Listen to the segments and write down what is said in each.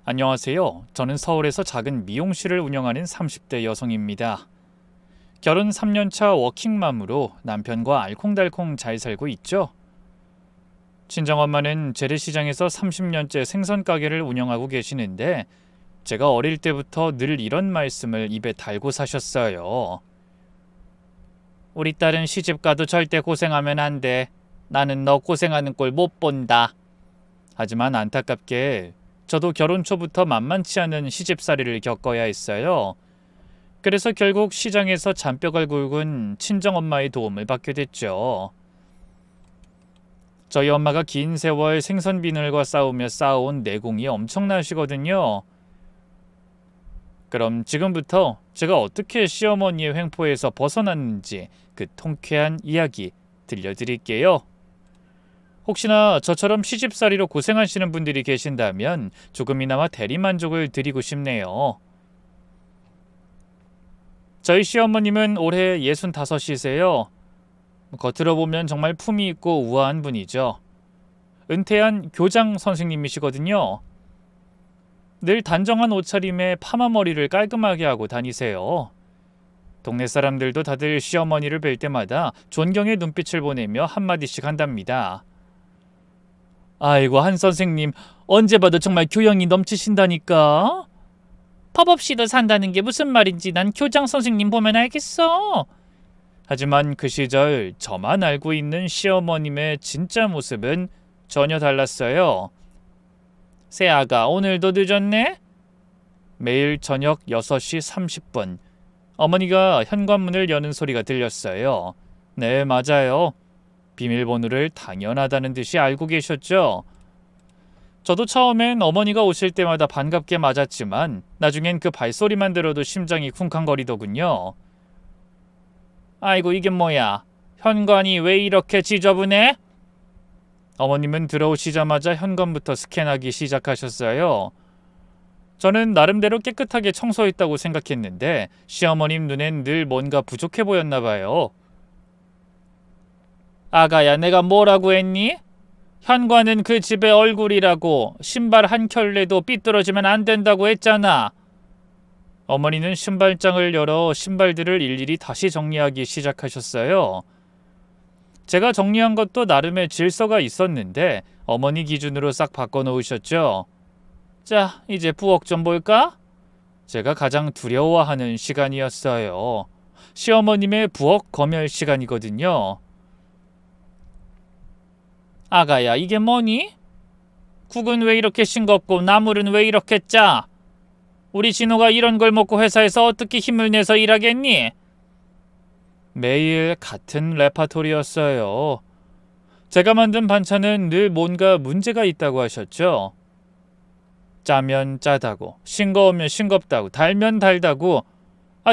안녕하세요. 저는 서울에서 작은 미용실을 운영하는 30대 여성입니다. 결혼 3년차 워킹맘으로 남편과 알콩달콩 잘 살고 있죠. 친정엄마는 재래시장에서 30년째 생선 가게를 운영하고 계시는데 제가 어릴 때부터 늘 이런 말씀을 입에 달고 사셨어요. 우리 딸은 시집가도 절대 고생하면 안 돼. 나는 너 고생하는 꼴 못 본다. 하지만 안타깝게 저도 결혼 초부터 만만치 않은 시집살이를 겪어야 했어요. 그래서 결국 시장에서 잔뼈가 굵은 친정엄마의 도움을 받게 됐죠. 저희 엄마가 긴 세월 생선 비늘과 싸우며 쌓아온 내공이 엄청나시거든요. 그럼 지금부터 제가 어떻게 시어머니의 횡포에서 벗어났는지 그 통쾌한 이야기 들려드릴게요. 혹시나 저처럼 시집살이로 고생하시는 분들이 계신다면 조금이나마 대리만족을 드리고 싶네요. 저희 시어머님은 올해 65이세요. 겉으로 보면 정말 품이 있고 우아한 분이죠. 은퇴한 교장 선생님이시거든요. 늘 단정한 옷차림에 파마머리를 깔끔하게 하고 다니세요. 동네 사람들도 다들 시어머니를 뵐 때마다 존경의 눈빛을 보내며 한마디씩 한답니다. 아이고, 한 선생님, 언제 봐도 정말 교양이 넘치신다니까. 법 없이도 산다는 게 무슨 말인지 난 교장 선생님 보면 알겠어. 하지만 그 시절 저만 알고 있는 시어머님의 진짜 모습은 전혀 달랐어요. 새아가 오늘도 늦었네? 매일 저녁 6시 30분 어머니가 현관문을 여는 소리가 들렸어요. 네, 맞아요. 비밀번호를 당연하다는 듯이 알고 계셨죠? 저도 처음엔 어머니가 오실 때마다 반갑게 맞았지만 나중엔 그 발소리만 들어도 심장이 쿵쾅거리더군요. 아이고, 이게 뭐야? 현관이 왜 이렇게 지저분해? 어머님은 들어오시자마자 현관부터 스캔하기 시작하셨어요. 저는 나름대로 깨끗하게 청소했다고 생각했는데 시어머님 눈엔 늘 뭔가 부족해 보였나 봐요. 아가야, 내가 뭐라고 했니? 현관은 그 집의 얼굴이라고. 신발 한 켤레도 삐뚤어지면 안 된다고 했잖아. 어머니는 신발장을 열어 신발들을 일일이 다시 정리하기 시작하셨어요. 제가 정리한 것도 나름의 질서가 있었는데 어머니 기준으로 싹 바꿔놓으셨죠. 자, 이제 부엌 좀 볼까? 제가 가장 두려워하는 시간이었어요. 시어머님의 부엌 검열 시간이거든요. 아가야, 이게 뭐니? 국은 왜 이렇게 싱겁고 나물은 왜 이렇게 짜? 우리 진호가 이런 걸 먹고 회사에서 어떻게 힘을 내서 일하겠니? 매일 같은 레파토리였어요. 제가 만든 반찬은 늘 뭔가 문제가 있다고 하셨죠. 짜면 짜다고, 싱거우면 싱겁다고, 달면 달다고.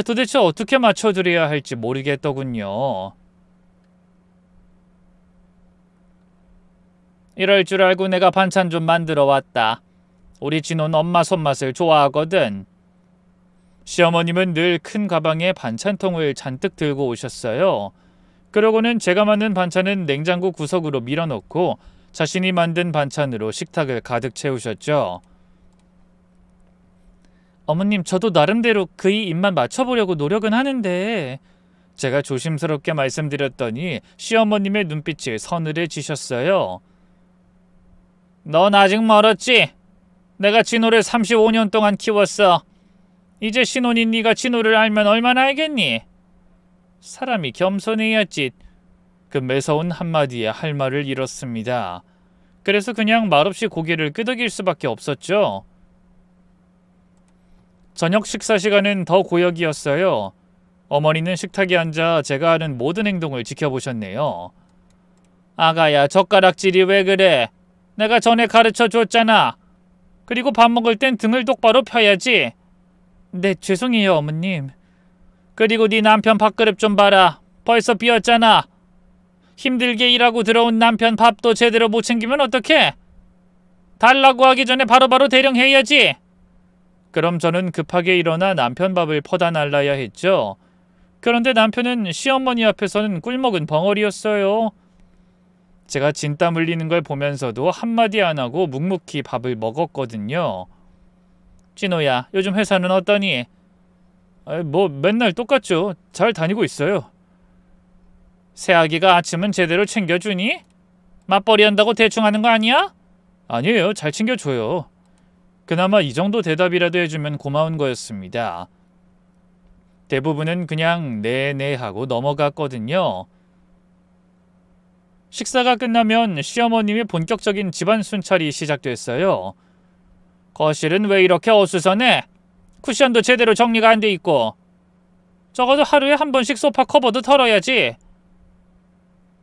도대체 어떻게 맞춰드려야 할지 모르겠더군요. 이럴 줄 알고 내가 반찬 좀 만들어 왔다. 우리 진호는 엄마 손맛을 좋아하거든. 시어머님은 늘 큰 가방에 반찬통을 잔뜩 들고 오셨어요. 그러고는 제가 만든 반찬은 냉장고 구석으로 밀어넣고 자신이 만든 반찬으로 식탁을 가득 채우셨죠. 어머님, 저도 나름대로 그이 입맛 맞춰보려고 노력은 하는데. 제가 조심스럽게 말씀드렸더니 시어머님의 눈빛이 서늘해지셨어요. 넌 아직 멀었지? 내가 진호를 35년 동안 키웠어. 이제 신혼인 네가 진호를 알면 얼마나 알겠니? 사람이 겸손해야지. 그 매서운 한마디에 할 말을 잃었습니다. 그래서 그냥 말없이 고개를 끄덕일 수밖에 없었죠. 저녁 식사 시간은 더 고역이었어요. 어머니는 식탁에 앉아 제가 하는 모든 행동을 지켜보셨네요. 아가야, 젓가락질이 왜 그래? 내가 전에 가르쳐 줬잖아. 그리고 밥 먹을 땐 등을 똑바로 펴야지. 네, 죄송해요, 어머님. 그리고 네 남편 밥그릇 좀 봐라. 벌써 비었잖아. 힘들게 일하고 들어온 남편 밥도 제대로 못 챙기면 어떡해? 달라고 하기 전에 바로바로 대령해야지. 그럼 저는 급하게 일어나 남편 밥을 퍼다 날라야 했죠. 그런데 남편은 시어머니 앞에서는 꿀먹은 벙어리였어요. 제가 진땀 흘리는 걸 보면서도 한마디 안 하고 묵묵히 밥을 먹었거든요. 진호야, 요즘 회사는 어떠니? 뭐 맨날 똑같죠. 잘 다니고 있어요. 새아기가 아침은 제대로 챙겨주니? 맞벌이 한다고 대충 하는 거 아니야? 아니에요. 잘 챙겨줘요. 그나마 이 정도 대답이라도 해주면 고마운 거였습니다. 대부분은 그냥 네네 하고 넘어갔거든요. 식사가 끝나면 시어머님의 본격적인 집안 순찰이 시작됐어요. 거실은 왜 이렇게 어수선해? 쿠션도 제대로 정리가 안 돼 있고. 적어도 하루에 한 번씩 소파 커버도 털어야지.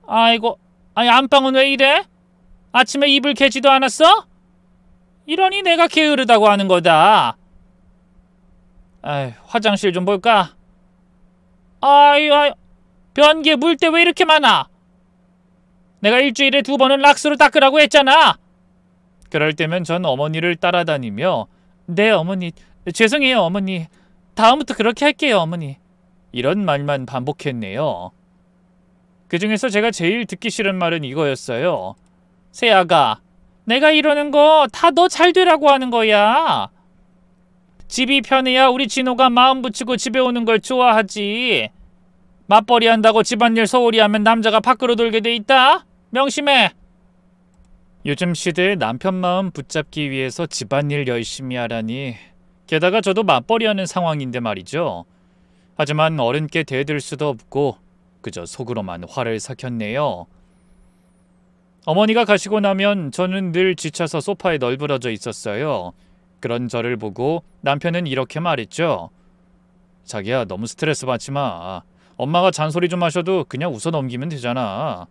아이고, 아니 안방은 왜 이래? 아침에 이불 개지도 않았어? 이러니 내가 게으르다고 하는 거다. 화장실 좀 볼까? 아유, 변기에 물때 왜 이렇게 많아? 내가 일주일에 2번은 락스로 닦으라고 했잖아. 그럴 때면 전 어머니를 따라다니며 네 어머니, 죄송해요 어머니, 다음부터 그렇게 할게요 어머니, 이런 말만 반복했네요. 그 중에서 제가 제일 듣기 싫은 말은 이거였어요. 새아가, 내가 이러는 거 다 너 잘 되라고 하는 거야. 집이 편해야 우리 진호가 마음 붙이고 집에 오는 걸 좋아하지. 맞벌이 한다고 집안일 소홀히 하면 남자가 밖으로 돌게 돼 있다. 명심해. 요즘 시대에 남편 마음 붙잡기 위해서 집안일 열심히 하라니. 게다가 저도 맞벌이 하는 상황인데 말이죠. 하지만 어른께 대들 수도 없고 그저 속으로만 화를 삭혔네요. 어머니가 가시고 나면 저는 늘 지쳐서 소파에 널브러져 있었어요. 그런 저를 보고 남편은 이렇게 말했죠. 자기야, 너무 스트레스 받지 마. 엄마가 잔소리 좀 하셔도 그냥 웃어 넘기면 되잖아.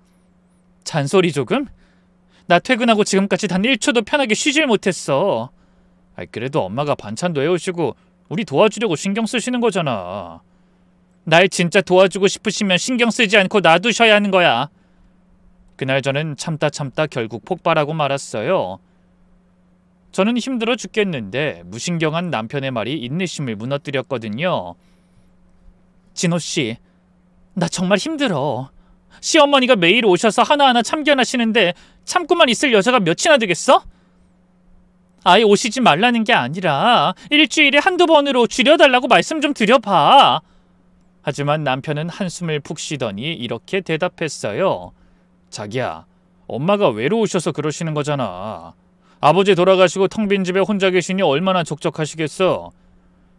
잔소리 조금? 나 퇴근하고 지금까지 단 1초도 편하게 쉬질 못했어. 그래도 엄마가 반찬도 해오시고 우리 도와주려고 신경 쓰시는 거잖아. 날 진짜 도와주고 싶으시면 신경 쓰지 않고 놔두셔야 하는 거야. 그날 저는 참다 결국 폭발하고 말았어요. 저는 힘들어 죽겠는데 무신경한 남편의 말이 인내심을 무너뜨렸거든요. 진호씨, 나 정말 힘들어. 시어머니가 매일 오셔서 하나하나 참견하시는데 참고만 있을 여자가 몇이나 되겠어? 아예 오시지 말라는 게 아니라 일주일에 한두 번으로 줄여달라고 말씀 좀 드려봐. 하지만 남편은 한숨을 푹 쉬더니 이렇게 대답했어요. 자기야, 엄마가 외로우셔서 그러시는 거잖아. 아버지 돌아가시고 텅 빈 집에 혼자 계시니 얼마나 적적하시겠어.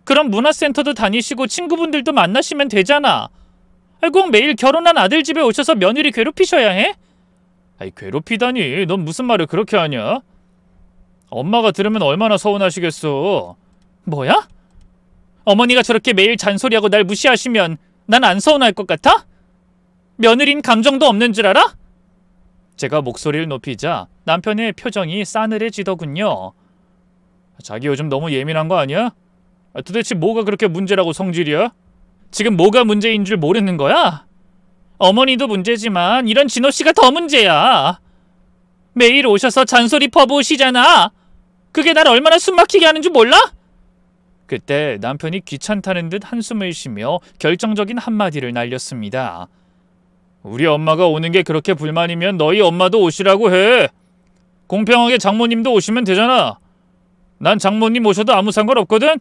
그럼 문화센터도 다니시고 친구분들도 만나시면 되잖아. 꼭 매일 결혼한 아들 집에 오셔서 며느리 괴롭히셔야 해? 괴롭히다니, 넌 무슨 말을 그렇게 하냐? 엄마가 들으면 얼마나 서운하시겠어. 뭐야? 어머니가 저렇게 매일 잔소리하고 날 무시하시면 난 안 서운할 것 같아? 며느린 감정도 없는 줄 알아? 제가 목소리를 높이자 남편의 표정이 싸늘해지더군요. 자기 요즘 너무 예민한 거 아니야? 도대체 뭐가 그렇게 문제라고 성질이야? 지금 뭐가 문제인 줄 모르는 거야? 어머니도 문제지만 이런 진호씨가 더 문제야. 매일 오셔서 잔소리 퍼부으시잖아. 그게 날 얼마나 숨막히게 하는 줄 몰라? 그때 남편이 귀찮다는 듯 한숨을 쉬며 결정적인 한마디를 날렸습니다. 우리 엄마가 오는 게 그렇게 불만이면 너희 엄마도 오시라고 해. 공평하게 장모님도 오시면 되잖아. 난 장모님 오셔도 아무 상관없거든?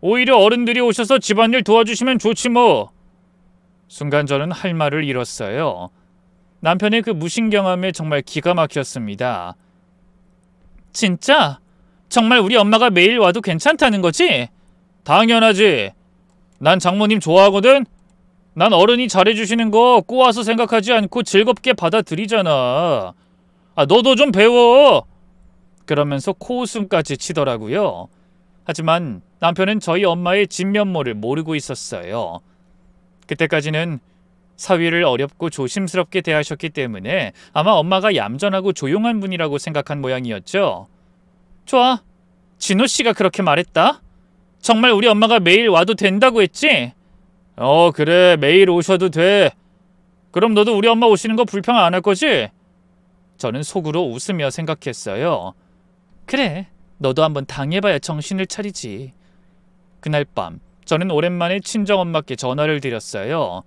오히려 어른들이 오셔서 집안일 도와주시면 좋지 뭐. 순간 저는 할 말을 잃었어요. 남편의 그 무신경함에 정말 기가 막혔습니다. 진짜? 정말 우리 엄마가 매일 와도 괜찮다는 거지? 당연하지. 난 장모님 좋아하거든? 난 어른이 잘해주시는 거 꼬아서 생각하지 않고 즐겁게 받아들이잖아. 너도 좀 배워. 그러면서 코웃음까지 치더라고요. 하지만 남편은 저희 엄마의 진면모를 모르고 있었어요. 그때까지는 사위를 어렵고 조심스럽게 대하셨기 때문에 아마 엄마가 얌전하고 조용한 분이라고 생각한 모양이었죠. 좋아. 진호씨가 그렇게 말했다. 정말 우리 엄마가 매일 와도 된다고 했지? 그래, 매일 오셔도 돼. 그럼 너도 우리 엄마 오시는 거 불평 안 할 거지? 저는 속으로 웃으며 생각했어요. 그래, 너도 한번 당해봐야 정신을 차리지. 그날 밤 저는 오랜만에 친정엄마께 전화를 드렸어요.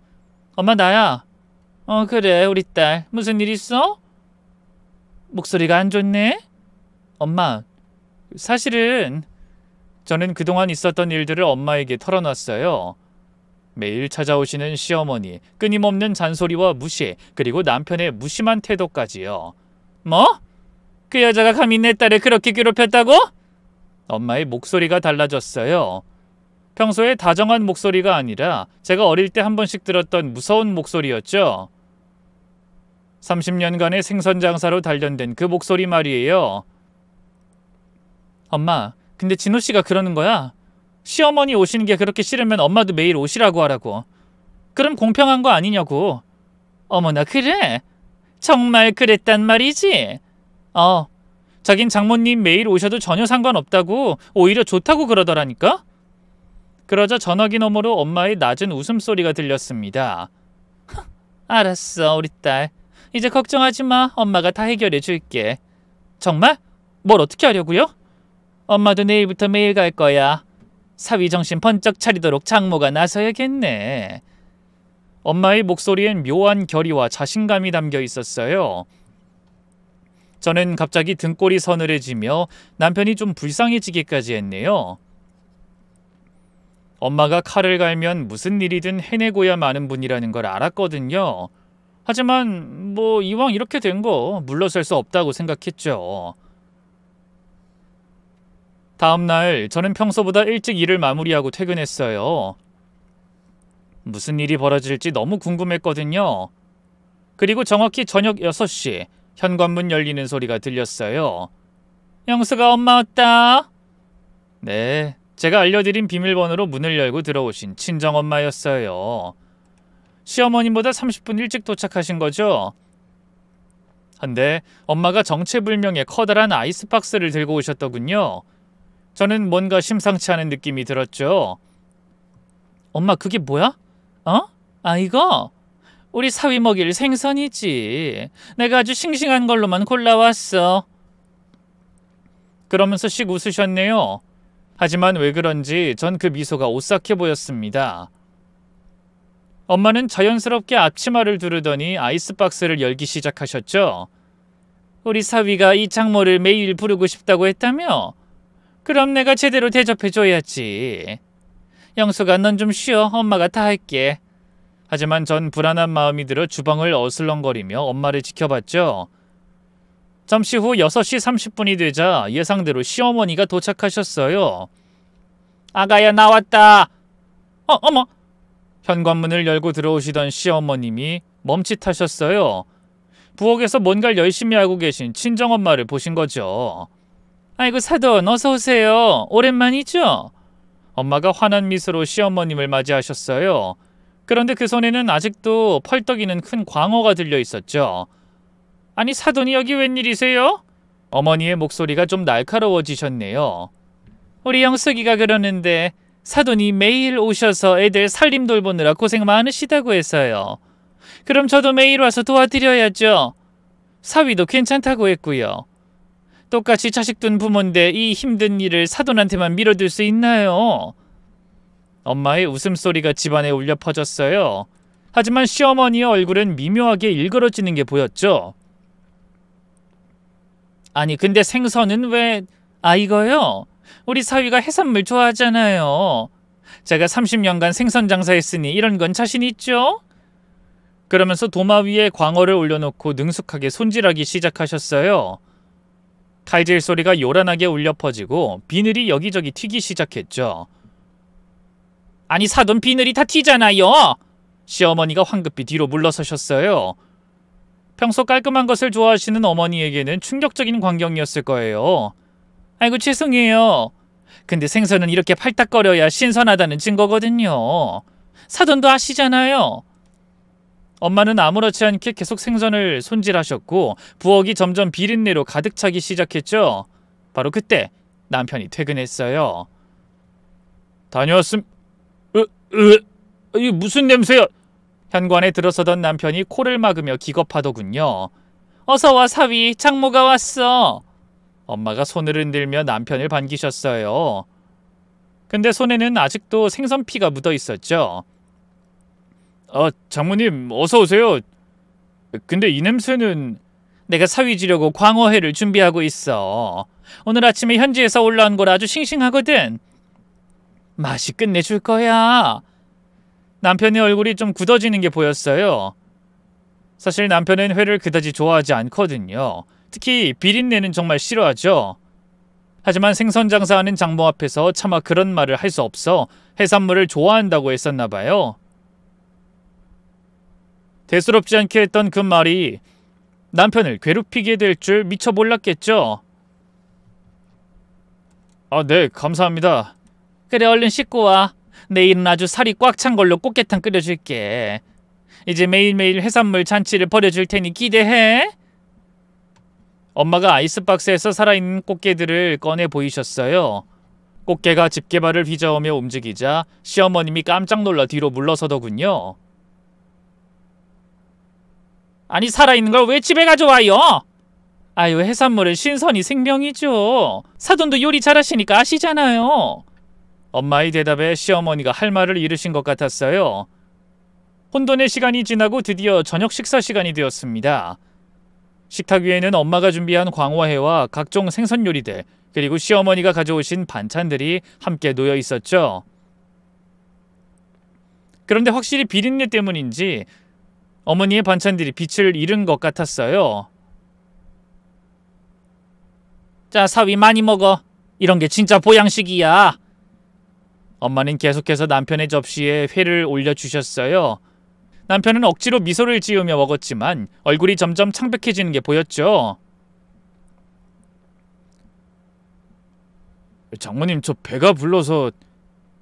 엄마, 나야. 그래, 우리 딸. 무슨 일 있어? 목소리가 안 좋네? 엄마, 사실은 저는 그동안 있었던 일들을 엄마에게 털어놨어요. 매일 찾아오시는 시어머니, 끊임없는 잔소리와 무시, 그리고 남편의 무심한 태도까지요. 뭐? 그 여자가 감히 내 딸을 그렇게 괴롭혔다고? 엄마의 목소리가 달라졌어요. 평소에 다정한 목소리가 아니라 제가 어릴 때 한 번씩 들었던 무서운 목소리였죠. 30년간의 생선 장사로 단련된 그 목소리 말이에요. 엄마, 근데 진호 씨가 그러는 거야. 시어머니 오시는 게 그렇게 싫으면 엄마도 매일 오시라고 하라고. 그럼 공평한 거 아니냐고. 어머나, 그래? 정말 그랬단 말이지? 자긴 장모님 매일 오셔도 전혀 상관없다고, 오히려 좋다고 그러더라니까? 그러자 전화기 너머로 엄마의 낮은 웃음소리가 들렸습니다. 알았어, 우리 딸. 이제 걱정하지 마. 엄마가 다 해결해 줄게. 정말? 뭘 어떻게 하려고요? 엄마도 내일부터 매일 갈 거야. 사위 정신 번쩍 차리도록 장모가 나서야겠네. 엄마의 목소리엔 묘한 결의와 자신감이 담겨 있었어요. 저는 갑자기 등골이 서늘해지며 남편이 좀 불쌍해지기까지 했네요. 엄마가 칼을 갈면 무슨 일이든 해내고야 마는 분이라는 걸 알았거든요. 하지만 이왕 이렇게 된 거 물러설 수 없다고 생각했죠. 다음 날 저는 평소보다 일찍 일을 마무리하고 퇴근했어요. 무슨 일이 벌어질지 너무 궁금했거든요. 그리고 정확히 저녁 6시 현관문 열리는 소리가 들렸어요. 영수가 엄마 왔다. 네, 제가 알려드린 비밀번호로 문을 열고 들어오신 친정엄마였어요. 시어머님보다 30분 일찍 도착하신 거죠? 한데 엄마가 정체불명의 커다란 아이스박스를 들고 오셨더군요. 저는 뭔가 심상치 않은 느낌이 들었죠. 엄마, 그게 뭐야? 이거? 우리 사위 먹일 생선이지. 내가 아주 싱싱한 걸로만 골라왔어. 그러면서 씩 웃으셨네요. 하지만 왜 그런지 전 그 미소가 오싹해 보였습니다. 엄마는 자연스럽게 앞치마를 두르더니 아이스박스를 열기 시작하셨죠. 우리 사위가 이 장모를 매일 부르고 싶다고 했다며? 그럼 내가 제대로 대접해줘야지. 영수가 넌 좀 쉬어. 엄마가 다 할게. 하지만 전 불안한 마음이 들어 주방을 어슬렁거리며 엄마를 지켜봤죠. 잠시 후 6시 30분이 되자 예상대로 시어머니가 도착하셨어요. 아가야, 나왔다. 어머. 현관문을 열고 들어오시던 시어머님이 멈칫하셨어요. 부엌에서 뭔가를 열심히 하고 계신 친정엄마를 보신 거죠. 아이고, 사돈, 어서 오세요. 오랜만이죠? 엄마가 환한 미소로 시어머님을 맞이하셨어요. 그런데 그 손에는 아직도 펄떡이는 큰 광어가 들려 있었죠. 아니, 사돈이 여기 웬일이세요? 어머니의 목소리가 좀 날카로워지셨네요. 우리 영숙이가 그러는데 사돈이 매일 오셔서 애들 살림 돌보느라 고생 많으시다고 해서요. 그럼 저도 매일 와서 도와드려야죠. 사위도 괜찮다고 했고요. 똑같이 자식 둔 부모인데 이 힘든 일을 사돈한테만 밀어둘 수 있나요? 엄마의 웃음소리가 집안에 울려 퍼졌어요. 하지만 시어머니의 얼굴은 미묘하게 일그러지는 게 보였죠. 아니, 근데 생선은 왜... 이거요? 우리 사위가 해산물 좋아하잖아요. 제가 30년간 생선 장사했으니 이런 건 자신 있죠? 그러면서 도마 위에 광어를 올려놓고 능숙하게 손질하기 시작하셨어요. 칼질 소리가 요란하게 울려 퍼지고 비늘이 여기저기 튀기 시작했죠. 아니, 사돈 비늘이 다 튀잖아요. 시어머니가 황급히 뒤로 물러서셨어요. 평소 깔끔한 것을 좋아하시는 어머니에게는 충격적인 광경이었을 거예요. 아이고, 죄송해요. 근데 생선은 이렇게 팔딱거려야 신선하다는 증거거든요. 사돈도 아시잖아요. 엄마는 아무렇지 않게 계속 생선을 손질하셨고 부엌이 점점 비린내로 가득 차기 시작했죠. 바로 그때 남편이 퇴근했어요. 다녀왔음... 이게 무슨 냄새야? 현관에 들어서던 남편이 코를 막으며 기겁하더군요. 어서 와, 사위. 장모가 왔어. 엄마가 손을 흔들며 남편을 반기셨어요. 근데 손에는 아직도 생선 피가 묻어 있었죠. 장모님, 어서 오세요. 근데 이 냄새는... 내가 사위 주려고 광어회를 준비하고 있어. 오늘 아침에 현지에서 올라온 거라 아주 싱싱하거든. 맛이 끝내줄 거야. 남편의 얼굴이 좀 굳어지는 게 보였어요. 사실 남편은 회를 그다지 좋아하지 않거든요. 특히 비린내는 정말 싫어하죠. 하지만 생선 장사하는 장모 앞에서 차마 그런 말을 할 수 없어 해산물을 좋아한다고 했었나 봐요. 대수롭지 않게 했던 그 말이 남편을 괴롭히게 될 줄 미처 몰랐겠죠. 아, 네, 감사합니다. 그래, 얼른 씻고 와. 내일은 아주 살이 꽉 찬 걸로 꽃게탕 끓여줄게. 이제 매일매일 해산물 잔치를 벌여줄 테니 기대해. 엄마가 아이스박스에서 살아있는 꽃게들을 꺼내 보이셨어요. 꽃게가 집게발을 휘저으며 움직이자 시어머님이 깜짝 놀라 뒤로 물러서더군요. 아니, 살아있는 걸 왜 집에 가져와요? 아유, 해산물은 신선이 생명이죠. 사돈도 요리 잘하시니까 아시잖아요. 엄마의 대답에 시어머니가 할 말을 잃으신 것 같았어요. 혼돈의 시간이 지나고 드디어 저녁 식사 시간이 되었습니다. 식탁 위에는 엄마가 준비한 광어회와 각종 생선 요리들, 그리고 시어머니가 가져오신 반찬들이 함께 놓여 있었죠. 그런데 확실히 비린내 때문인지 어머니의 반찬들이 빛을 잃은 것 같았어요. 자, 사위 많이 먹어. 이런 게 진짜 보양식이야. 엄마는 계속해서 남편의 접시에 회를 올려주셨어요. 남편은 억지로 미소를 지으며 먹었지만 얼굴이 점점 창백해지는 게 보였죠. 장모님, 저 배가 불러서...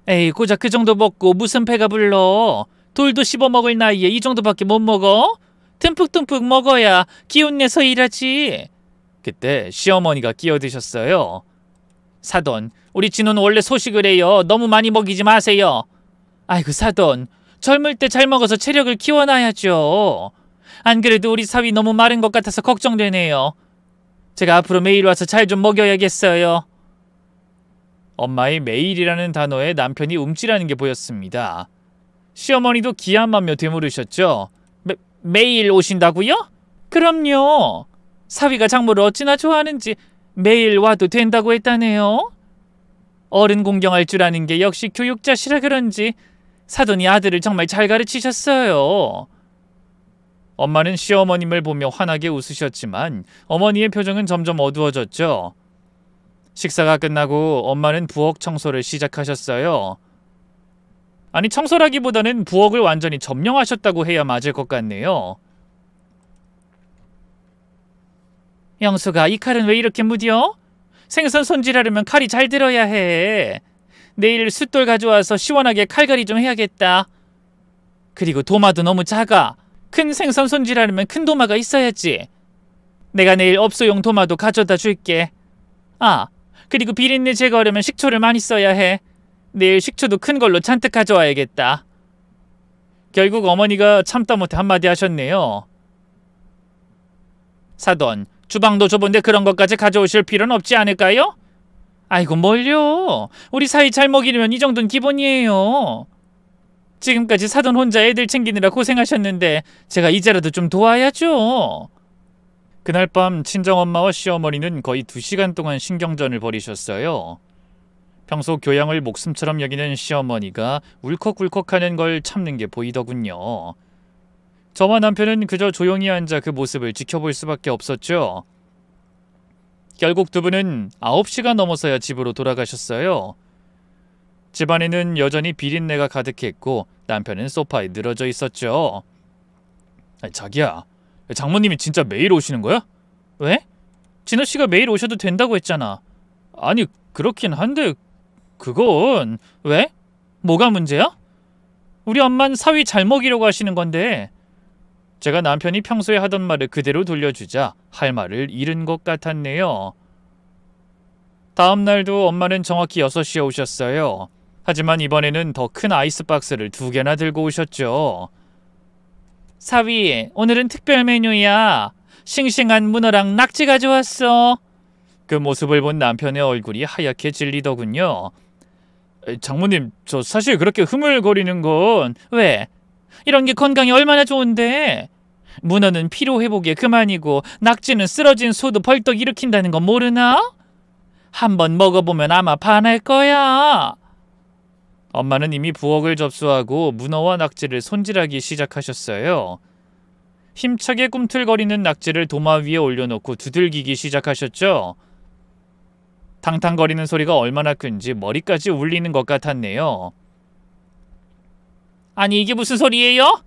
에이, 고작 그 정도 먹고 무슨 배가 불러. 돌도 씹어 먹을 나이에 이 정도밖에 못 먹어? 듬뿍듬뿍 먹어야 기운 내서 일하지. 그때 시어머니가 끼어드셨어요. 사돈, 우리 진호는 원래 소식을 해요. 너무 많이 먹이지 마세요. 아이고, 사돈, 젊을 때 잘 먹어서 체력을 키워놔야죠. 안 그래도 우리 사위 너무 마른 것 같아서 걱정되네요. 제가 앞으로 매일 와서 잘 좀 먹여야겠어요. 엄마의 매일이라는 단어에 남편이 움찔하는 게 보였습니다. 시어머니도 기함하며 되물으셨죠. 매일 오신다고요? 그럼요. 사위가 장모를 어찌나 좋아하는지 매일 와도 된다고 했다네요. 어른 공경할 줄 아는 게 역시 교육자시라 그런지 사돈이 아들을 정말 잘 가르치셨어요. 엄마는 시어머님을 보며 환하게 웃으셨지만 어머니의 표정은 점점 어두워졌죠. 식사가 끝나고 엄마는 부엌 청소를 시작하셨어요. 아니, 청소라기보다는 부엌을 완전히 점령하셨다고 해야 맞을 것 같네요. 영수가, 이 칼은 왜 이렇게 무뎌? 생선 손질하려면 칼이 잘 들어야 해. 내일 숫돌 가져와서 시원하게 칼갈이 좀 해야겠다. 그리고 도마도 너무 작아. 큰 생선 손질하려면 큰 도마가 있어야지. 내가 내일 업소용 도마도 가져다 줄게. 아, 그리고 비린내 제거하려면 식초를 많이 써야 해. 내일 식초도 큰 걸로 잔뜩 가져와야겠다. 결국 어머니가 참다 못해 한마디 하셨네요. 사돈, 주방도 좁은데 그런 것까지 가져오실 필요는 없지 않을까요? 아이고, 뭘요. 우리 사위 잘 먹이려면 이 정도는 기본이에요. 지금까지 사돈 혼자 애들 챙기느라 고생하셨는데 제가 이제라도 좀 도와야죠. 그날 밤 친정엄마와 시어머니는 거의 2시간 동안 신경전을 벌이셨어요. 평소 교양을 목숨처럼 여기는 시어머니가 울컥울컥하는 걸 참는 게 보이더군요. 저와 남편은 그저 조용히 앉아 그 모습을 지켜볼 수밖에 없었죠. 결국 두 분은 9시가 넘어서야 집으로 돌아가셨어요. 집안에는 여전히 비린내가 가득했고 남편은 소파에 늘어져 있었죠. 자기야, 장모님이 진짜 매일 오시는 거야? 왜? 진호씨가 매일 오셔도 된다고 했잖아. 아니, 그렇긴 한데 그건... 왜? 뭐가 문제야? 우리 엄만 사위 잘 먹이려고 하시는 건데. 제가 남편이 평소에 하던 말을 그대로 돌려주자 할 말을 잃은 것 같았네요. 다음 날도 엄마는 정확히 6시에 오셨어요. 하지만 이번에는 더 큰 아이스박스를 2개나 들고 오셨죠. 사위, 오늘은 특별 메뉴야. 싱싱한 문어랑 낙지 가져왔어. 그 모습을 본 남편의 얼굴이 하얗게 질리더군요. 장모님, 저 사실 그렇게 흐물거리는 건... 왜? 이런 게 건강에 얼마나 좋은데. 문어는 피로회복에 그만이고 낙지는 쓰러진 소도 벌떡 일으킨다는 건 모르나? 한번 먹어보면 아마 반할 거야. 엄마는 이미 부엌을 접수하고 문어와 낙지를 손질하기 시작하셨어요. 힘차게 꿈틀거리는 낙지를 도마 위에 올려놓고 두들기기 시작하셨죠. 탕탕거리는 소리가 얼마나 큰지 머리까지 울리는 것 같았네요. 아니 이게 무슨 소리예요?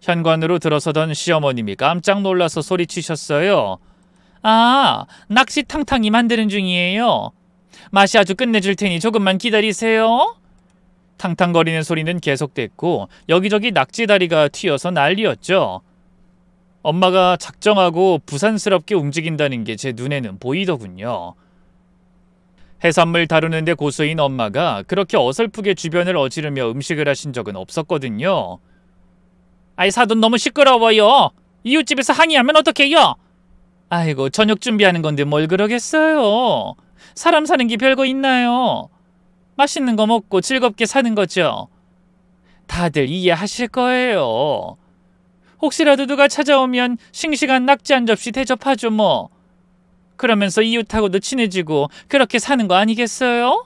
현관으로 들어서던 시어머님이 깜짝 놀라서 소리치셨어요. 아, 낙지 탕탕이 만드는 중이에요. 맛이 아주 끝내줄 테니 조금만 기다리세요. 탕탕거리는 소리는 계속됐고 여기저기 낙지다리가 튀어서 난리였죠. 엄마가 작정하고 부산스럽게 움직인다는 게 제 눈에는 보이더군요. 해산물 다루는데 고수인 엄마가 그렇게 어설프게 주변을 어지르며 음식을 하신 적은 없었거든요. 아이 사돈 너무 시끄러워요. 이웃집에서 항의하면 어떡해요? 아이고 저녁 준비하는 건데 뭘 그러겠어요. 사람 사는 게 별거 있나요? 맛있는 거 먹고 즐겁게 사는 거죠. 다들 이해하실 거예요. 혹시라도 누가 찾아오면 싱싱한 낙지 한 접시 대접하죠 뭐. 그러면서 이웃하고도 친해지고 그렇게 사는 거 아니겠어요?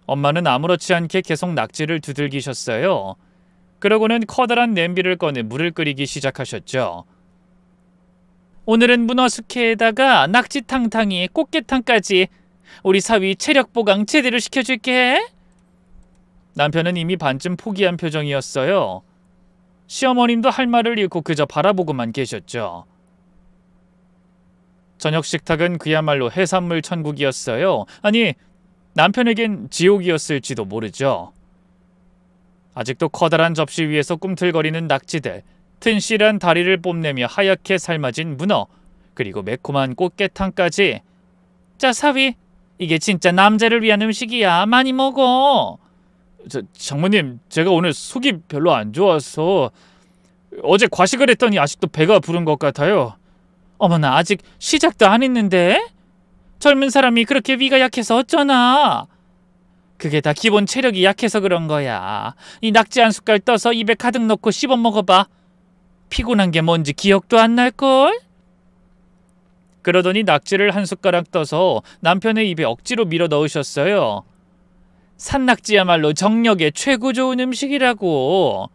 엄마는 아무렇지 않게 계속 낙지를 두들기셨어요. 그러고는 커다란 냄비를 꺼내 물을 끓이기 시작하셨죠. 오늘은 문어 숙회에다가 낙지 탕탕이, 꽃게탕까지 우리 사위 체력 보강 제대로 시켜줄게. 남편은 이미 반쯤 포기한 표정이었어요. 시어머님도 할 말을 잃고 그저 바라보고만 계셨죠. 저녁 식탁은 그야말로 해산물 천국이었어요. 아니, 남편에겐 지옥이었을지도 모르죠. 아직도 커다란 접시 위에서 꿈틀거리는 낙지들, 튼실한 다리를 뽐내며 하얗게 삶아진 문어, 그리고 매콤한 꽃게탕까지. 자, 사위, 이게 진짜 남자를 위한 음식이야. 많이 먹어. 장모님, 제가 오늘 속이 별로 안 좋아서 어제 과식을 했더니 아직도 배가 부른 것 같아요. 어머나, 아직 시작도 안 했는데? 젊은 사람이 그렇게 위가 약해서 어쩌나? 그게 다 기본 체력이 약해서 그런 거야. 이 낙지 한 숟갈 떠서 입에 가득 넣고 씹어 먹어봐. 피곤한 게 뭔지 기억도 안 날걸? 그러더니 낙지를 한 숟가락 떠서 남편의 입에 억지로 밀어 넣으셨어요. 산낙지야말로 정력에 최고 좋은 음식이라고.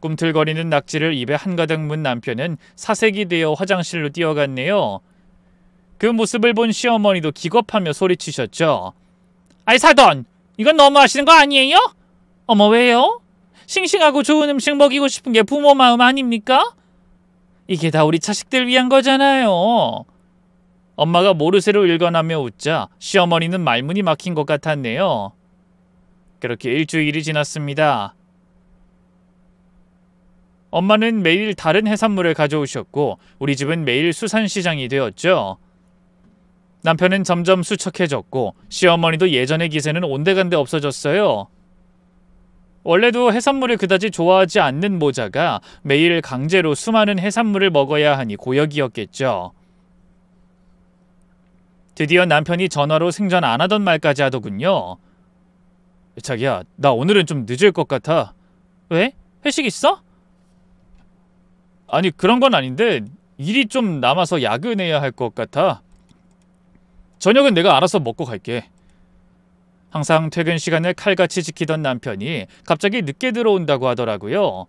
꿈틀거리는 낙지를 입에 한가득 문 남편은 사색이 되어 화장실로 뛰어갔네요. 그 모습을 본 시어머니도 기겁하며 소리치셨죠. 아이 사돈, 이건 너무하시는 거 아니에요? 어머 왜요? 싱싱하고 좋은 음식 먹이고 싶은 게 부모 마음 아닙니까? 이게 다 우리 자식들 위한 거잖아요. 엄마가 모르쇠로 일관하며 웃자 시어머니는 말문이 막힌 것 같았네요. 그렇게 일주일이 지났습니다. 엄마는 매일 다른 해산물을 가져오셨고 우리 집은 매일 수산시장이 되었죠. 남편은 점점 수척해졌고 시어머니도 예전의 기세는 온데간데 없어졌어요. 원래도 해산물을 그다지 좋아하지 않는 모자가 매일 강제로 수많은 해산물을 먹어야 하니 고역이었겠죠. 드디어 남편이 전화로 생전 안 하던 말까지 하더군요. 자기야, 나 오늘은 좀 늦을 것 같아. 왜? 회식 있어? 아니 그런 건 아닌데 일이 좀 남아서 야근해야 할 것 같아. 저녁은 내가 알아서 먹고 갈게. 항상 퇴근 시간을 칼같이 지키던 남편이 갑자기 늦게 들어온다고 하더라고요.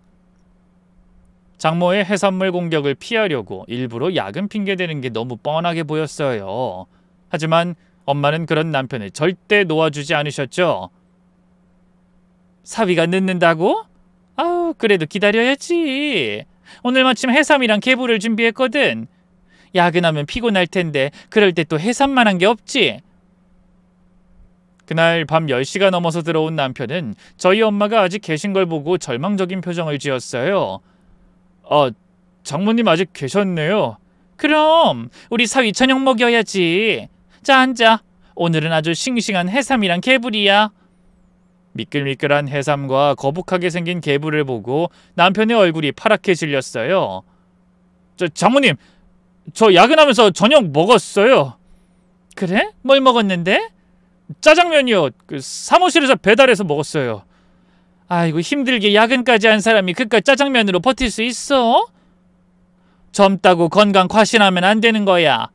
장모의 해산물 공격을 피하려고 일부러 야근 핑계대는 게 너무 뻔하게 보였어요. 하지만 엄마는 그런 남편을 절대 놓아주지 않으셨죠. 사위가 늦는다고? 아우 그래도 기다려야지. 오늘 마침 해삼이랑 개불을 준비했거든. 야근하면 피곤할 텐데 그럴 때 또 해삼만한 게 없지. 그날 밤 10시가 넘어서 들어온 남편은 저희 엄마가 아직 계신 걸 보고 절망적인 표정을 지었어요. 장모님 아직 계셨네요. 그럼 우리 사위 저녁 먹여야지. 자 앉아. 오늘은 아주 싱싱한 해삼이랑 개불이야. 미끌미끌한 해삼과 거북하게 생긴 개불을 보고 남편의 얼굴이 파랗게 질렸어요. 장모님, 저 야근하면서 저녁 먹었어요. 그래? 뭘 먹었는데? 짜장면이요. 사무실에서 배달해서 먹었어요. 아이고 힘들게 야근까지 한 사람이 그깟 짜장면으로 버틸 수 있어? 젊다고 건강 과신하면 안 되는 거야.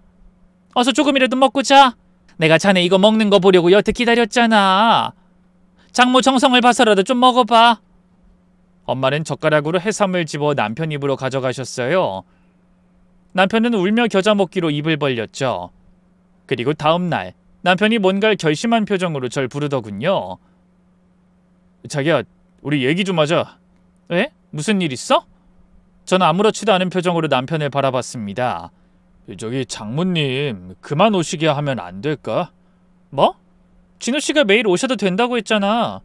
어서 조금이라도 먹고 자. 내가 자네 이거 먹는 거 보려고 여태 기다렸잖아. 장모 정성을 봐서라도 좀 먹어봐. 엄마는 젓가락으로 해삼을 집어 남편 입으로 가져가셨어요. 남편은 울며 겨자 먹기로 입을 벌렸죠. 그리고 다음 날 남편이 뭔가를 결심한 표정으로 절 부르더군요. 자기야, 우리 얘기 좀 하자. 왜? 무슨 일 있어? 저는 아무렇지도 않은 표정으로 남편을 바라봤습니다. 저기 장모님 그만 오시게 하면 안 될까? 뭐? 진우씨가 매일 오셔도 된다고 했잖아.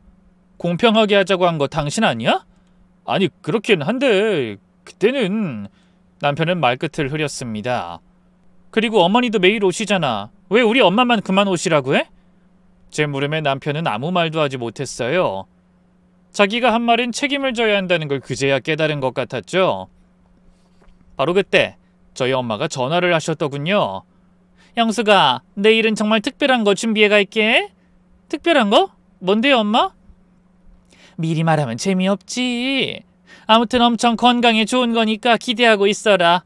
공평하게 하자고 한 거 당신 아니야? 아니 그렇긴 한데 그때는... 남편은 말끝을 흐렸습니다. 그리고 어머니도 매일 오시잖아. 왜 우리 엄마만 그만 오시라고 해? 제 물음에 남편은 아무 말도 하지 못했어요. 자기가 한 말은 책임을 져야 한다는 걸 그제야 깨달은 것 같았죠. 바로 그때 저희 엄마가 전화를 하셨더군요. 영수가, 내일은 정말 특별한 거 준비해 갈게. 특별한 거? 뭔데요, 엄마? 미리 말하면 재미없지. 아무튼 엄청 건강에 좋은 거니까 기대하고 있어라.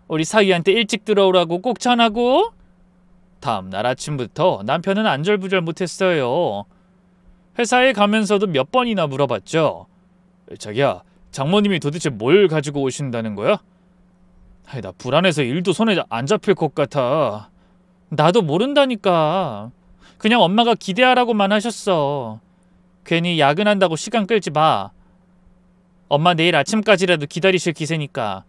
우리 사위한테 일찍 들어오라고 꼭 전하고. 다음 날 아침부터 남편은 안절부절 못했어요. 회사에 가면서도 몇 번이나 물어봤죠. 자기야, 장모님이 도대체 뭘 가지고 오신다는 거야? 나 불안해서 일도 손에 안 잡힐 것 같아. 나도 모른다니까. 그냥 엄마가 기대하라고만 하셨어. 괜히 야근한다고 시간 끌지 마. 엄마 내일 아침까지라도 기다리실 기세니까.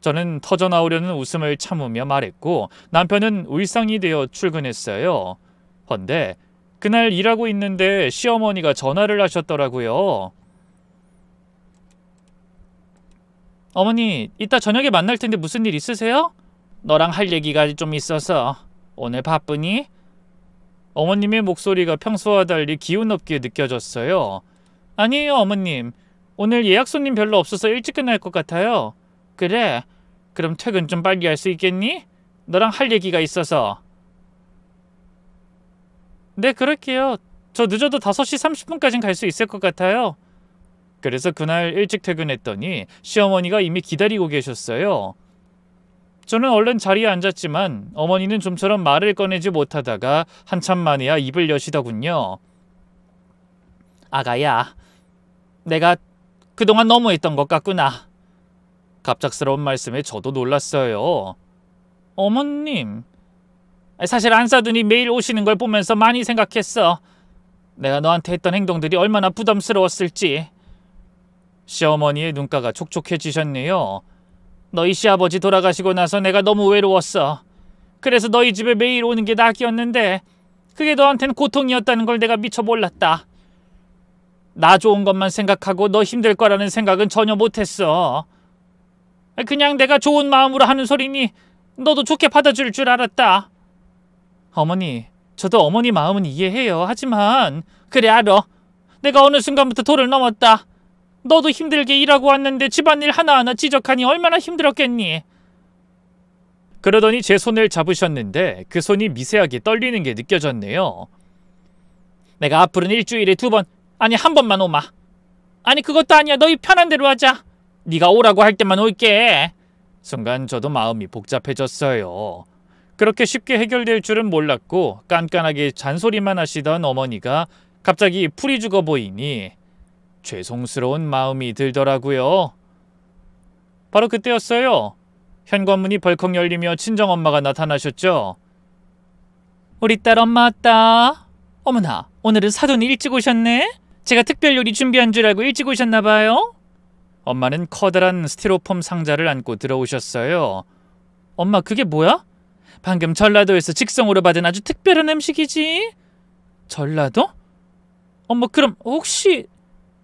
저는 터져나오려는 웃음을 참으며 말했고 남편은 울상이 되어 출근했어요. 헌데 그날 일하고 있는데 시어머니가 전화를 하셨더라고요. 어머니, 이따 저녁에 만날 텐데 무슨 일 있으세요? 너랑 할 얘기가 좀 있어서. 오늘 바쁘니? 어머님의 목소리가 평소와 달리 기운 없게 느껴졌어요. 아니에요, 어머님. 오늘 예약 손님 별로 없어서 일찍 끝날 것 같아요. 그래? 그럼 퇴근 좀 빨리 할 수 있겠니? 너랑 할 얘기가 있어서. 네, 그럴게요. 저 늦어도 5시 30분까진 갈 수 있을 것 같아요. 그래서 그날 일찍 퇴근했더니 시어머니가 이미 기다리고 계셨어요. 저는 얼른 자리에 앉았지만 어머니는 좀처럼 말을 꺼내지 못하다가 한참 만에야 입을 여시더군요. 아가야, 내가 그동안 너무했던 것 같구나. 갑작스러운 말씀에 저도 놀랐어요. 어머님, 사실 안사돈이 매일 오시는 걸 보면서 많이 생각했어. 내가 너한테 했던 행동들이 얼마나 부담스러웠을지. 시어머니의 눈가가 촉촉해지셨네요. 너희 시아버지 돌아가시고 나서 내가 너무 외로웠어. 그래서 너희 집에 매일 오는 게 낙이었는데 그게 너한테는 고통이었다는 걸 내가 미처 몰랐다. 나 좋은 것만 생각하고 너 힘들 거라는 생각은 전혀 못했어. 그냥 내가 좋은 마음으로 하는 소리니 너도 좋게 받아줄 줄 알았다. 어머니, 저도 어머니 마음은 이해해요. 하지만 그래, 알아. 내가 어느 순간부터 도를 넘었다. 너도 힘들게 일하고 왔는데 집안일 하나하나 지적하니 얼마나 힘들었겠니? 그러더니 제 손을 잡으셨는데 그 손이 미세하게 떨리는 게 느껴졌네요. 내가 앞으로는 일주일에 2번, 아니 1번만 오마. 아니 그것도 아니야. 너희 편한 대로 하자. 네가 오라고 할 때만 올게. 순간 저도 마음이 복잡해졌어요. 그렇게 쉽게 해결될 줄은 몰랐고 깐깐하게 잔소리만 하시던 어머니가 갑자기 풀이 죽어 보이니 죄송스러운 마음이 들더라고요. 바로 그때였어요. 현관문이 벌컥 열리며 친정엄마가 나타나셨죠. 우리 딸 엄마 왔다. 어머나, 오늘은 사돈이 일찍 오셨네? 제가 특별 요리 준비한 줄 알고 일찍 오셨나봐요. 엄마는 커다란 스티로폼 상자를 안고 들어오셨어요. 엄마, 그게 뭐야? 방금 전라도에서 직송으로 받은 아주 특별한 음식이지. 전라도? 어머, 그럼 혹시...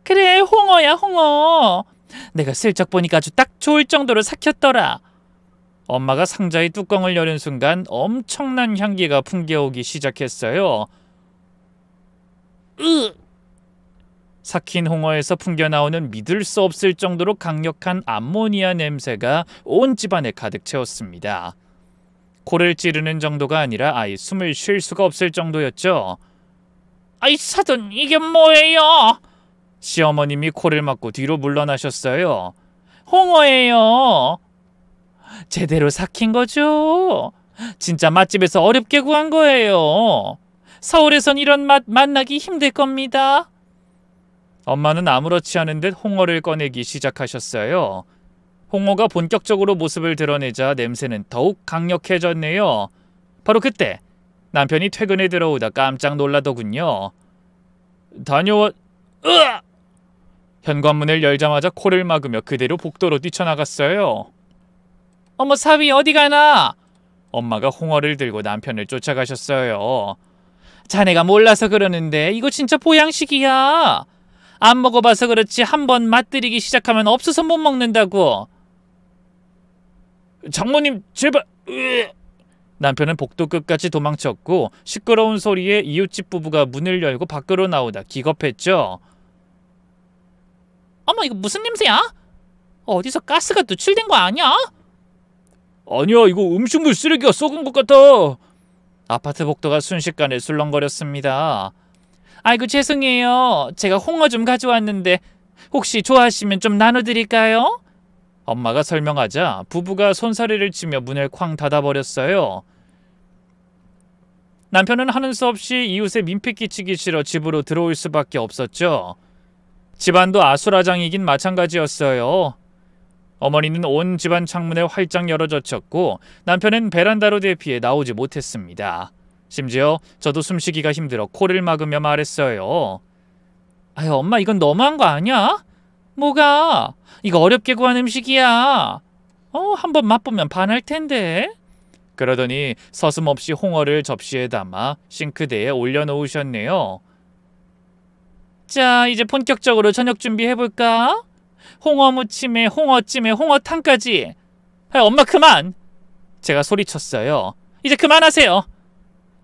그래, 홍어야, 홍어. 내가 슬쩍 보니까 아주 딱 좋을 정도로 삭혔더라. 엄마가 상자의 뚜껑을 여는 순간 엄청난 향기가 풍겨오기 시작했어요. 삭힌 홍어에서 풍겨나오는 믿을 수 없을 정도로 강력한 암모니아 냄새가 온 집안에 가득 채웠습니다. 코를 찌르는 정도가 아니라 아예 숨을 쉴 수가 없을 정도였죠. 아이 사돈, 이게 뭐예요? 시어머님이 코를 막고 뒤로 물러나셨어요. 홍어예요. 제대로 삭힌 거죠? 진짜 맛집에서 어렵게 구한 거예요. 서울에선 이런 맛 만나기 힘들 겁니다. 엄마는 아무렇지 않은 듯 홍어를 꺼내기 시작하셨어요. 홍어가 본격적으로 모습을 드러내자 냄새는 더욱 강력해졌네요. 바로 그때 남편이 퇴근에 들어오다 깜짝 놀라더군요. 다녀와... 으악! 현관문을 열자마자 코를 막으며 그대로 복도로 뛰쳐나갔어요. 어머, 사위 어디 가나? 엄마가 홍어를 들고 남편을 쫓아가셨어요. 자네가 몰라서 그러는데 이거 진짜 보양식이야. 안 먹어봐서 그렇지 한번 맛들이기 시작하면 없어서 못 먹는다고. 장모님 제발... 남편은 복도 끝까지 도망쳤고 시끄러운 소리에 이웃집 부부가 문을 열고 밖으로 나오다 기겁했죠. 어머, 이거 무슨 냄새야? 어디서 가스가 누출된 거 아니야? 아니야, 이거 음식물 쓰레기가 썩은 것 같아. 아파트 복도가 순식간에 술렁거렸습니다. 아이고 죄송해요. 제가 홍어 좀 가져왔는데 혹시 좋아하시면 좀 나눠드릴까요? 엄마가 설명하자 부부가 손사래를 치며 문을 쾅 닫아버렸어요. 남편은 하는 수 없이 이웃에 민폐 끼치기 싫어 집으로 들어올 수밖에 없었죠. 집안도 아수라장이긴 마찬가지였어요. 어머니는 온 집안 창문을 활짝 열어젖혔고 남편은 베란다로 대피해 나오지 못했습니다. 심지어 저도 숨쉬기가 힘들어 코를 막으며 말했어요. 아유, 엄마 이건 너무한 거 아니야? 뭐가? 이거 어렵게 구한 음식이야. 한번 맛보면 반할 텐데. 그러더니 서슴없이 홍어를 접시에 담아 싱크대에 올려놓으셨네요. 자, 이제 본격적으로 저녁 준비해볼까? 홍어 무침에 홍어찜에 홍어탕까지. 엄마 그만! 제가 소리쳤어요. 이제 그만하세요.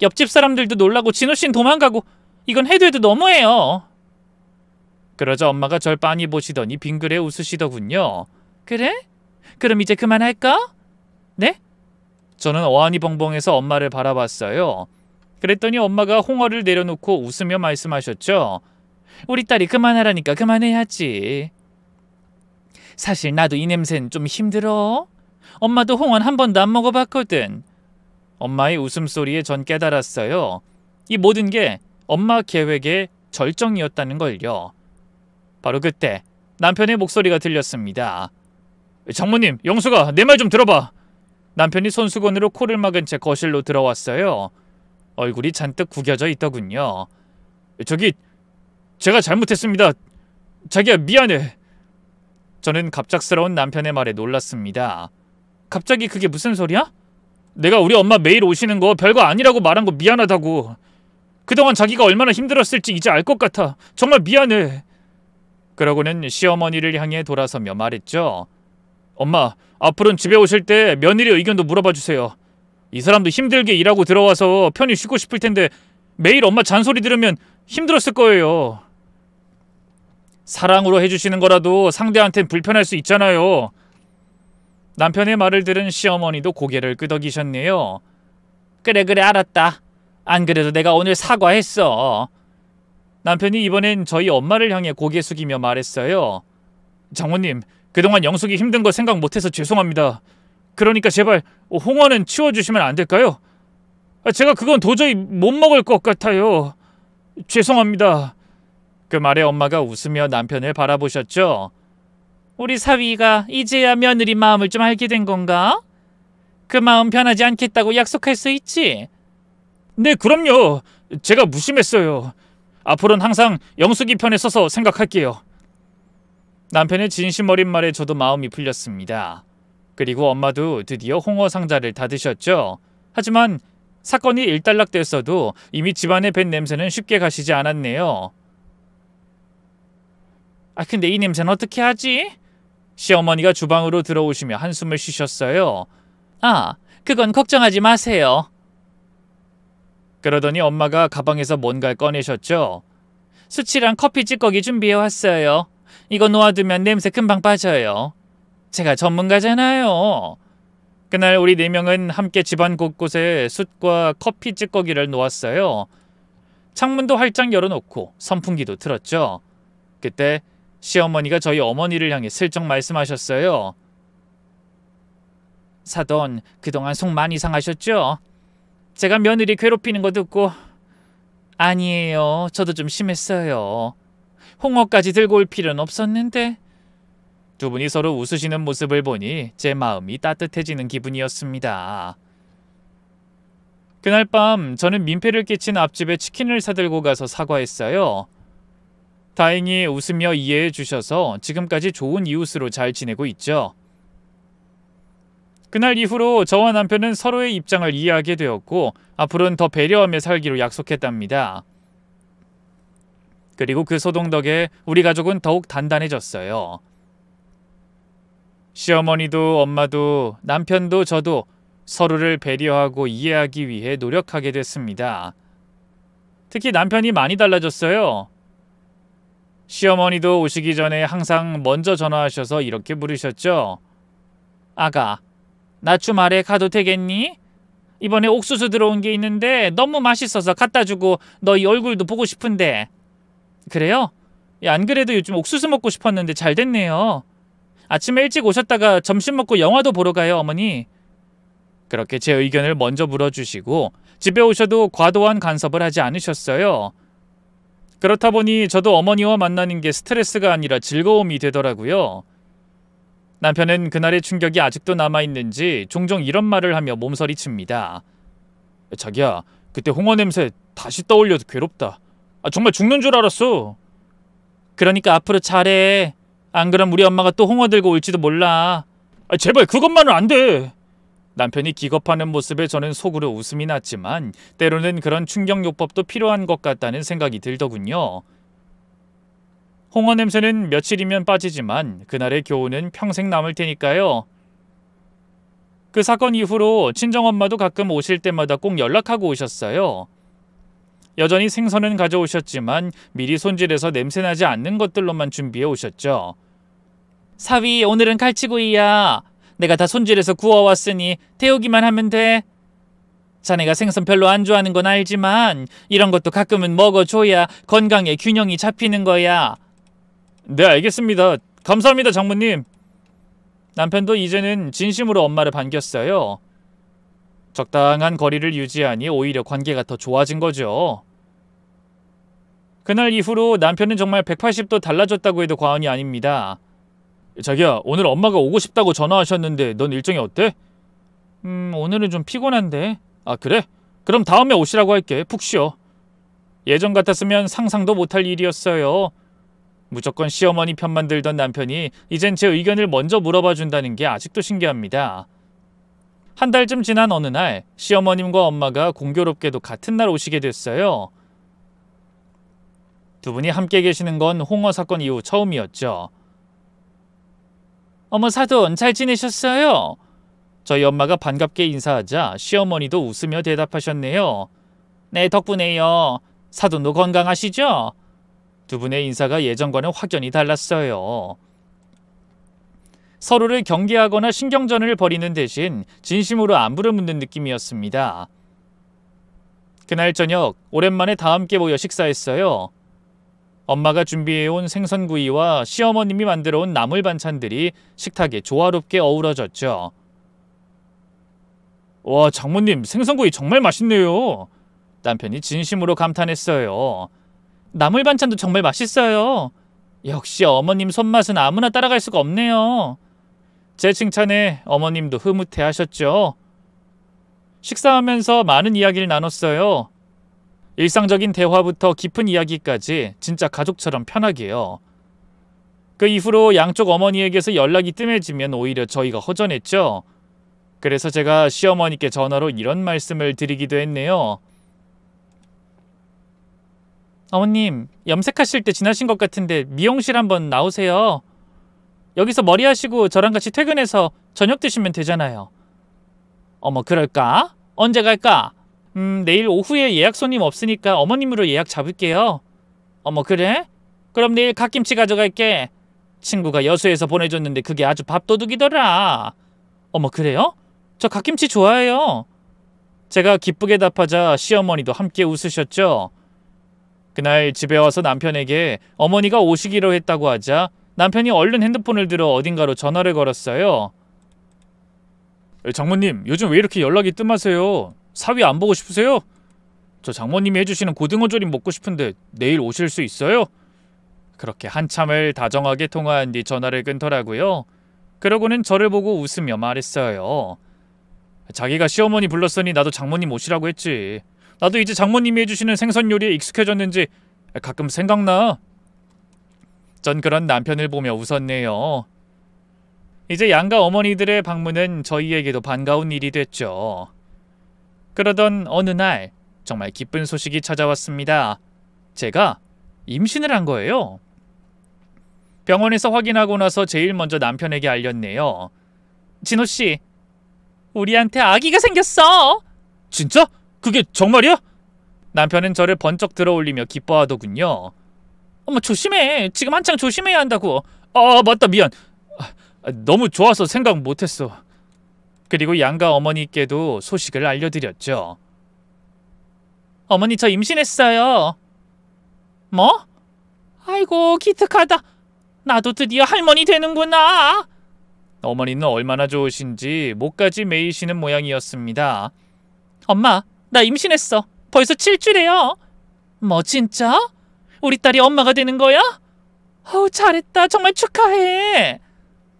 옆집 사람들도 놀라고 진호씨는 도망가고 이건 해도 해도 너무해요. 그러자 엄마가 절 빤히 보시더니 빙그레 웃으시더군요. 그래? 그럼 이제 그만할까? 네? 저는 어안이 벙벙해서 엄마를 바라봤어요. 그랬더니 엄마가 홍어를 내려놓고 웃으며 말씀하셨죠. 우리 딸이 그만하라니까 그만해야지. 사실 나도 이 냄새는 좀 힘들어. 엄마도 홍어는 한 번도 안 먹어봤거든. 엄마의 웃음소리에 전 깨달았어요. 이 모든 게 엄마 계획의 절정이었다는 걸요. 바로 그때 남편의 목소리가 들렸습니다. 장모님, 영수가 내 말 좀 들어봐. 남편이 손수건으로 코를 막은 채 거실로 들어왔어요. 얼굴이 잔뜩 구겨져 있더군요. 저기, 제가 잘못했습니다. 자기야, 미안해. 저는 갑작스러운 남편의 말에 놀랐습니다. 갑자기 그게 무슨 소리야? 내가 우리 엄마 매일 오시는 거 별거 아니라고 말한 거 미안하다고. 그동안 자기가 얼마나 힘들었을지 이제 알 것 같아. 정말 미안해. 그러고는 시어머니를 향해 돌아서며 말했죠. 엄마, 앞으로는 집에 오실 때 며느리 의견도 물어봐 주세요. 이 사람도 힘들게 일하고 들어와서 편히 쉬고 싶을 텐데 매일 엄마 잔소리 들으면 힘들었을 거예요. 사랑으로 해주시는 거라도 상대한텐 불편할 수 있잖아요. 남편의 말을 들은 시어머니도 고개를 끄덕이셨네요. 그래 알았다. 안 그래도 내가 오늘 사과했어. 남편이 이번엔 저희 엄마를 향해 고개 숙이며 말했어요. 장모님, 그동안 영숙이 힘든 거 생각 못해서 죄송합니다. 그러니까 제발 홍어는 치워주시면 안 될까요? 제가 그건 도저히 못 먹을 것 같아요. 죄송합니다. 그 말에 엄마가 웃으며 남편을 바라보셨죠. 우리 사위가 이제야 며느리 마음을 좀 알게 된 건가? 그 마음 변하지 않겠다고 약속할 수 있지? 네, 그럼요. 제가 무심했어요. 앞으로는 항상 영숙이 편에 서서 생각할게요. 남편의 진심 어린 말에 저도 마음이 풀렸습니다. 그리고 엄마도 드디어 홍어 상자를 닫으셨죠. 하지만 사건이 일단락됐어도 이미 집안에 밴 냄새는 쉽게 가시지 않았네요. 근데 이 냄새는 어떻게 하지? 시어머니가 주방으로 들어오시며 한숨을 쉬셨어요. 그건 걱정하지 마세요. 그러더니 엄마가 가방에서 뭔가를 꺼내셨죠. 수치랑 커피 찌꺼기 준비해왔어요. 이거 놓아두면 냄새 금방 빠져요. 제가 전문가잖아요. 그날 우리 4명은 함께 집안 곳곳에 숯과 커피 찌꺼기를 놓았어요. 창문도 활짝 열어놓고 선풍기도 틀었죠. 그때 시어머니가 저희 어머니를 향해 슬쩍 말씀하셨어요. 사돈, 그동안 속 많이 상하셨죠? 제가 며느리 괴롭히는 거 듣고 아니에요. 저도 좀 심했어요. 홍어까지 들고 올 필요는 없었는데. 두 분이 서로 웃으시는 모습을 보니 제 마음이 따뜻해지는 기분이었습니다. 그날 밤 저는 민폐를 끼친 앞집에 치킨을 사들고 가서 사과했어요. 다행히 웃으며 이해해 주셔서 지금까지 좋은 이웃으로 잘 지내고 있죠. 그날 이후로 저와 남편은 서로의 입장을 이해하게 되었고 앞으로는 더 배려하며 살기로 약속했답니다. 그리고 그 소동 덕에 우리 가족은 더욱 단단해졌어요. 시어머니도 엄마도 남편도 저도 서로를 배려하고 이해하기 위해 노력하게 됐습니다. 특히 남편이 많이 달라졌어요. 시어머니도 오시기 전에 항상 먼저 전화하셔서 이렇게 물으셨죠. 아가, 나 주말에 가도 되겠니? 이번에 옥수수 들어온 게 있는데 너무 맛있어서 갖다 주고 너희 얼굴도 보고 싶은데. 그래요? 안 그래도 요즘 옥수수 먹고 싶었는데 잘 됐네요. 아침에 일찍 오셨다가 점심 먹고 영화도 보러 가요, 어머니. 그렇게 제 의견을 먼저 물어주시고 집에 오셔도 과도한 간섭을 하지 않으셨어요. 그렇다 보니 저도 어머니와 만나는 게 스트레스가 아니라 즐거움이 되더라고요. 남편은 그날의 충격이 아직도 남아있는지 종종 이런 말을 하며 몸서리칩니다. 자기야, 그때 홍어 냄새 다시 떠올려도 괴롭다. 정말 죽는 줄 알았어. 그러니까 앞으로 잘해. 안 그럼 우리 엄마가 또 홍어 들고 올지도 몰라. 제발 그것만은 안 돼. 남편이 기겁하는 모습에 저는 속으로 웃음이 났지만 때로는 그런 충격요법도 필요한 것 같다는 생각이 들더군요. 홍어 냄새는 며칠이면 빠지지만 그날의 교훈은 평생 남을 테니까요. 그 사건 이후로 친정엄마도 가끔 오실 때마다 꼭 연락하고 오셨어요. 여전히 생선은 가져오셨지만 미리 손질해서 냄새나지 않는 것들로만 준비해 오셨죠. 사위, 오늘은 갈치구이야. 내가 다 손질해서 구워왔으니 데우기만 하면 돼. 자네가 생선 별로 안 좋아하는 건 알지만 이런 것도 가끔은 먹어줘야 건강에 균형이 잡히는 거야. 네, 알겠습니다. 감사합니다, 장모님. 남편도 이제는 진심으로 엄마를 반겼어요. 적당한 거리를 유지하니 오히려 관계가 더 좋아진 거죠. 그날 이후로 남편은 정말 180도 달라졌다고 해도 과언이 아닙니다. 자기야, 오늘 엄마가 오고 싶다고 전화하셨는데 넌 일정이 어때? 오늘은 좀 피곤한데. 그래? 그럼 다음에 오시라고 할게. 푹 쉬어. 예전 같았으면 상상도 못할 일이었어요. 무조건 시어머니 편만 들던 남편이 이젠 제 의견을 먼저 물어봐 준다는 게 아직도 신기합니다. 한 달쯤 지난 어느 날 시어머님과 엄마가 공교롭게도 같은 날 오시게 됐어요. 두 분이 함께 계시는 건 홍어 사건 이후 처음이었죠. 어머, 사돈 잘 지내셨어요? 저희 엄마가 반갑게 인사하자 시어머니도 웃으며 대답하셨네요. 네, 덕분에요. 사돈도 건강하시죠? 두 분의 인사가 예전과는 확연히 달랐어요. 서로를 경계하거나 신경전을 벌이는 대신 진심으로 안부를 묻는 느낌이었습니다. 그날 저녁 오랜만에 다 함께 모여 식사했어요. 엄마가 준비해온 생선구이와 시어머님이 만들어온 나물 반찬들이 식탁에 조화롭게 어우러졌죠. 와, 장모님 생선구이 정말 맛있네요. 남편이 진심으로 감탄했어요. 나물 반찬도 정말 맛있어요. 역시 어머님 손맛은 아무나 따라갈 수가 없네요. 제 칭찬에 어머님도 흐뭇해하셨죠. 식사하면서 많은 이야기를 나눴어요. 일상적인 대화부터 깊은 이야기까지 진짜 가족처럼 편하게요. 그 이후로 양쪽 어머니에게서 연락이 뜸해지면 오히려 저희가 허전했죠. 그래서 제가 시어머니께 전화로 이런 말씀을 드리기도 했네요. 어머님, 염색하실 때 지나신 것 같은데 미용실 한번 나오세요. 여기서 머리 하시고 저랑 같이 퇴근해서 저녁 드시면 되잖아요. 어머, 그럴까? 언제 갈까? 내일 오후에 예약 손님 없으니까 어머님으로 예약 잡을게요. 어머, 그래? 그럼 내일 갓김치 가져갈게. 친구가 여수에서 보내줬는데 그게 아주 밥도둑이더라. 어머, 그래요? 저 갓김치 좋아해요. 제가 기쁘게 답하자 시어머니도 함께 웃으셨죠. 그날 집에 와서 남편에게 어머니가 오시기로 했다고 하자 남편이 얼른 핸드폰을 들어 어딘가로 전화를 걸었어요. 장모님, 요즘 왜 이렇게 연락이 뜸하세요? 사위 안 보고 싶으세요? 저 장모님이 해주시는 고등어조림 먹고 싶은데 내일 오실 수 있어요? 그렇게 한참을 다정하게 통화한 뒤 전화를 끊더라고요. 그러고는 저를 보고 웃으며 말했어요. 자기가 시어머니 불렀으니 나도 장모님 오시라고 했지. 나도 이제 장모님이 해주시는 생선 요리에 익숙해졌는지 가끔 생각나. 전 그런 남편을 보며 웃었네요. 이제 양가 어머니들의 방문은 저희에게도 반가운 일이 됐죠. 그러던 어느 날 정말 기쁜 소식이 찾아왔습니다. 제가 임신을 한 거예요. 병원에서 확인하고 나서 제일 먼저 남편에게 알렸네요. 진호씨, 우리한테 아기가 생겼어. 진짜? 그게 정말이야? 남편은 저를 번쩍 들어올리며 기뻐하더군요. 어머, 조심해. 지금 한창 조심해야 한다고. 아, 맞다, 미안. 너무 좋아서 생각 못했어. 그리고 양가 어머니께도 소식을 알려드렸죠. 어머니, 저 임신했어요. 뭐? 아이고, 기특하다. 나도 드디어 할머니 되는구나. 어머니는 얼마나 좋으신지 목까지 메이시는 모양이었습니다. 엄마, 나 임신했어. 벌써 7주래요. 뭐 진짜? 우리 딸이 엄마가 되는 거야? 잘했다. 정말 축하해.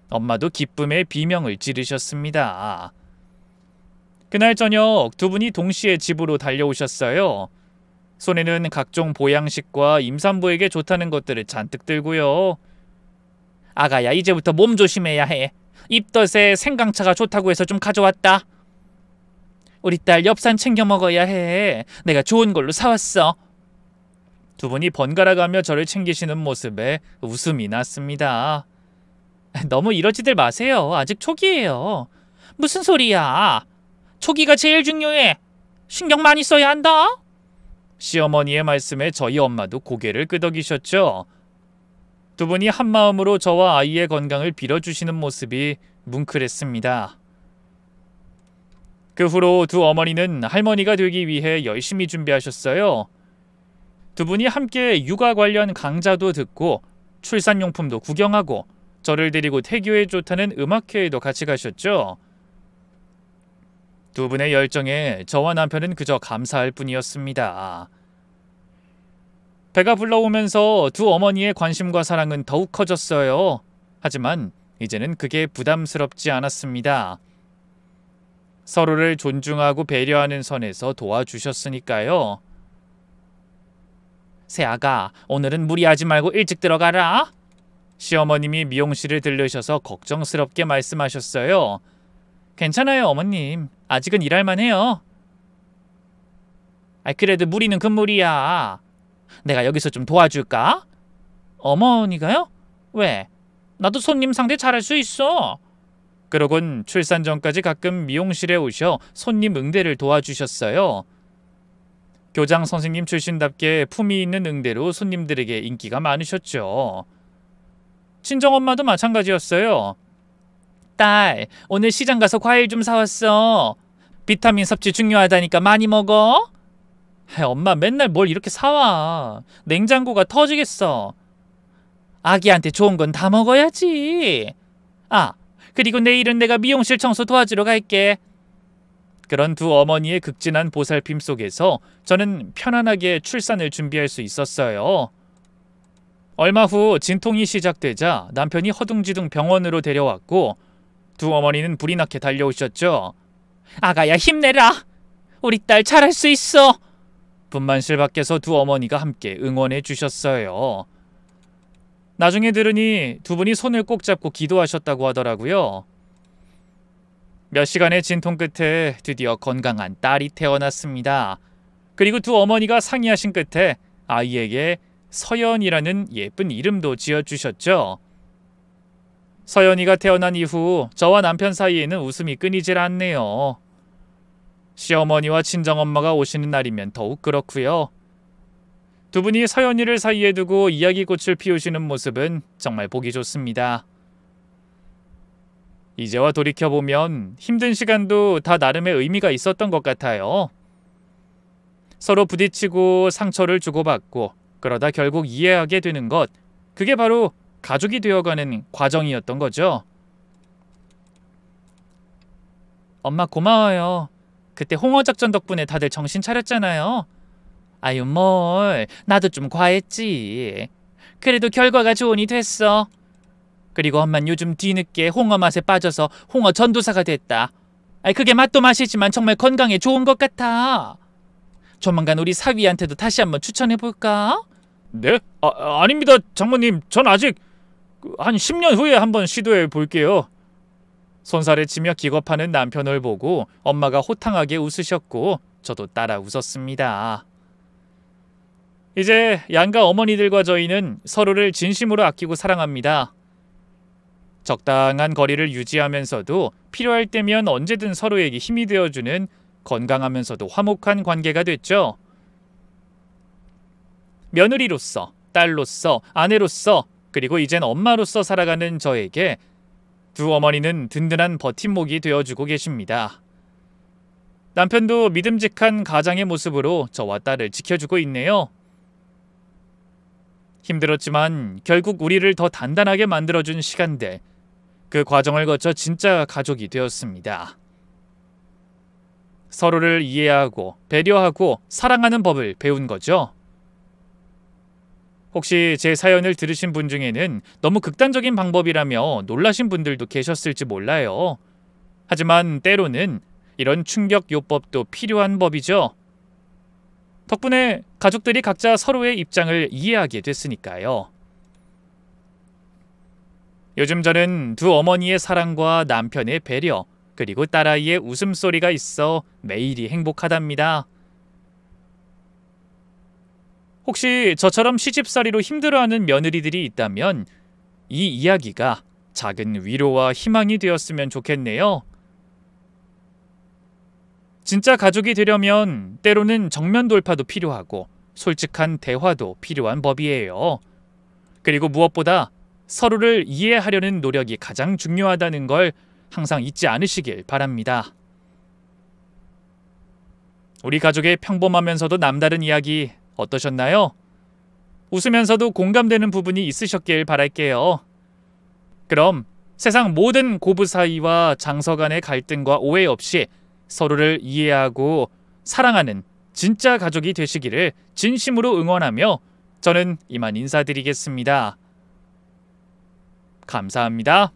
엄마도 기쁨에 비명을 지르셨습니다. 그날 저녁 두 분이 동시에 집으로 달려오셨어요. 손에는 각종 보양식과 임산부에게 좋다는 것들을 잔뜩 들고요. 아가야, 이제부터 몸 조심해야 해. 입덧에 생강차가 좋다고 해서 좀 가져왔다. 우리 딸 엽산 챙겨 먹어야 해. 내가 좋은 걸로 사왔어. 두 분이 번갈아가며 저를 챙기시는 모습에 웃음이 났습니다. 너무 이러지들 마세요. 아직 초기예요. 무슨 소리야. 초기가 제일 중요해. 신경 많이 써야 한다. 시어머니의 말씀에 저희 엄마도 고개를 끄덕이셨죠. 두 분이 한마음으로 저와 아이의 건강을 빌어주시는 모습이 뭉클했습니다. 그 후로 두 어머니는 할머니가 되기 위해 열심히 준비하셨어요. 두 분이 함께 육아 관련 강좌도 듣고 출산용품도 구경하고 저를 데리고 태교에 좋다는 음악회에도 같이 가셨죠. 두 분의 열정에 저와 남편은 그저 감사할 뿐이었습니다. 배가 불러오면서 두 어머니의 관심과 사랑은 더욱 커졌어요. 하지만 이제는 그게 부담스럽지 않았습니다. 서로를 존중하고 배려하는 선에서 도와주셨으니까요. 새아가, 오늘은 무리하지 말고 일찍 들어가라. 시어머님이 미용실을 들르셔서 걱정스럽게 말씀하셨어요. 괜찮아요, 어머님. 아직은 일할만 해요. 그래도 무리는 금물이야. 내가 여기서 좀 도와줄까? 어머니가요? 왜? 나도 손님 상대 잘할 수 있어. 그러곤 출산 전까지 가끔 미용실에 오셔 손님 응대를 도와주셨어요. 교장 선생님 출신답게 품위 있는 응대로 손님들에게 인기가 많으셨죠. 친정엄마도 마찬가지였어요. 딸, 오늘 시장 가서 과일 좀 사왔어. 비타민 섭취 중요하다니까 많이 먹어. 엄마 맨날 뭘 이렇게 사와. 냉장고가 터지겠어. 아기한테 좋은 건 다 먹어야지. 그리고 내일은 내가 미용실 청소 도와주러 갈게. 그런 두 어머니의 극진한 보살핌 속에서 저는 편안하게 출산을 준비할 수 있었어요. 얼마 후 진통이 시작되자 남편이 허둥지둥 병원으로 데려왔고 두 어머니는 불이 나게 달려오셨죠. 아가야, 힘내라. 우리 딸 잘할 수 있어. 분만실 밖에서 두 어머니가 함께 응원해 주셨어요. 나중에 들으니 두 분이 손을 꼭 잡고 기도하셨다고 하더라고요. 몇 시간의 진통 끝에 드디어 건강한 딸이 태어났습니다. 그리고 두 어머니가 상의하신 끝에 아이에게 서연이라는 예쁜 이름도 지어주셨죠. 서연이가 태어난 이후 저와 남편 사이에는 웃음이 끊이질 않네요. 시어머니와 친정엄마가 오시는 날이면 더욱 그렇고요. 두 분이 서연이를 사이에 두고 이야기꽃을 피우시는 모습은 정말 보기 좋습니다. 이제와 돌이켜보면 힘든 시간도 다 나름의 의미가 있었던 것 같아요. 서로 부딪히고 상처를 주고받고 그러다 결국 이해하게 되는 것, 그게 바로 가족이 되어가는 과정이었던 거죠. 엄마 고마워요. 그때 홍어 작전 덕분에 다들 정신 차렸잖아요. 아유 뭘, 나도 좀 과했지. 그래도 결과가 좋으니 됐어. 그리고 엄만 요즘 뒤늦게 홍어 맛에 빠져서 홍어 전도사가 됐다. 아이 그게 맛도 맛이지만 정말 건강에 좋은 것 같아. 조만간 우리 사위한테도 다시 한번 추천해볼까? 네? 아닙니다 장모님. 전 아직 한 10년 후에 한번 시도해 볼게요. 손살에 치며 기겁하는 남편을 보고 엄마가 호탕하게 웃으셨고 저도 따라 웃었습니다. 이제 양가 어머니들과 저희는 서로를 진심으로 아끼고 사랑합니다. 적당한 거리를 유지하면서도 필요할 때면 언제든 서로에게 힘이 되어주는 건강하면서도 화목한 관계가 됐죠. 며느리로서, 딸로서, 아내로서, 그리고 이젠 엄마로서 살아가는 저에게 두 어머니는 든든한 버팀목이 되어주고 계십니다. 남편도 믿음직한 가장의 모습으로 저와 딸을 지켜주고 있네요. 힘들었지만 결국 우리를 더 단단하게 만들어준 시간들, 그 과정을 거쳐 진짜 가족이 되었습니다. 서로를 이해하고 배려하고 사랑하는 법을 배운 거죠. 혹시 제 사연을 들으신 분 중에는 너무 극단적인 방법이라며 놀라신 분들도 계셨을지 몰라요. 하지만 때로는 이런 충격 요법도 필요한 법이죠. 덕분에 가족들이 각자 서로의 입장을 이해하게 됐으니까요. 요즘 저는 두 어머니의 사랑과 남편의 배려, 그리고 딸아이의 웃음소리가 있어 매일이 행복하답니다. 혹시 저처럼 시집살이로 힘들어하는 며느리들이 있다면 이 이야기가 작은 위로와 희망이 되었으면 좋겠네요. 진짜 가족이 되려면 때로는 정면 돌파도 필요하고 솔직한 대화도 필요한 법이에요. 그리고 무엇보다 서로를 이해하려는 노력이 가장 중요하다는 걸 항상 잊지 않으시길 바랍니다. 우리 가족의 평범하면서도 남다른 이야기 어떠셨나요? 웃으면서도 공감되는 부분이 있으셨길 바랄게요. 그럼 세상 모든 고부 사이와 장서 간의 갈등과 오해 없이 서로를 이해하고 사랑하는 진짜 가족이 되시기를 진심으로 응원하며 저는 이만 인사드리겠습니다. 감사합니다.